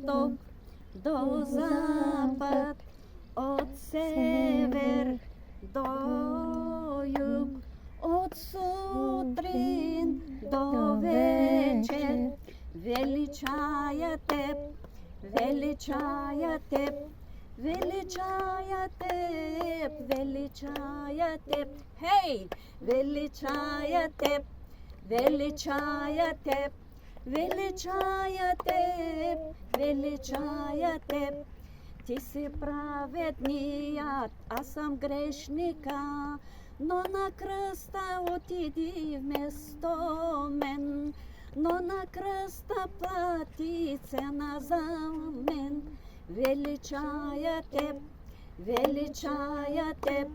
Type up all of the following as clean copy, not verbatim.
исток до запад, од север до југ, од сутрин до вечер, величаја теб, величаја теб, величаја теб, величаја теб, хеј, величаја теб, величаја теб, величаја теб, величаја теб. Ти си праведнијат, аз сам грешника, но на крста отиди вместо мен, но на крста плати цена за мен. Величаја теб, величаја теб,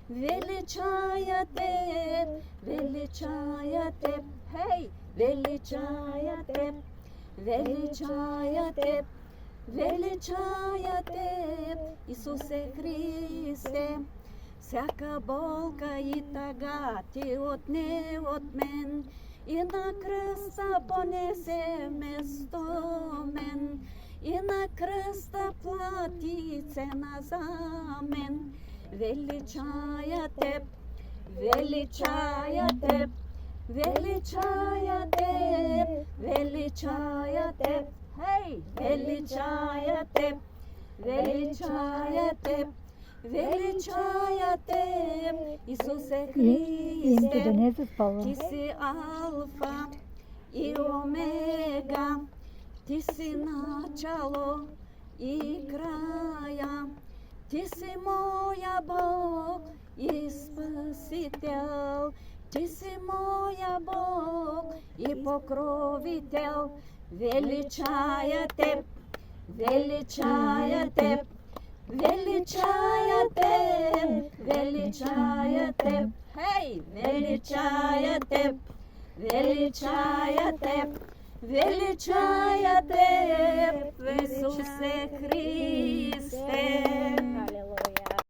величаја теб, величаја теб, хеј, величаја теб, величаја теб, величаја теб, Исусе Христе. Всяка болка и тага ти отне од мен, и на крста понесе место мен, и на крста плати цена за мен. Величаја теб, величаја теб, величаја теб, величаја теб, хеј, величаја теб, величаја теб, величаја теб, Исусе Христе. Ти си Алфа и Омега, ти си начало и краја, ти си моја Бог и Спасител, ти си моја Бог и покровител. Величаја теб, величаја теб, величаја теб, величаја теб, хеј, величаја теб, величаја теб, величаја теб, Исусе Христе.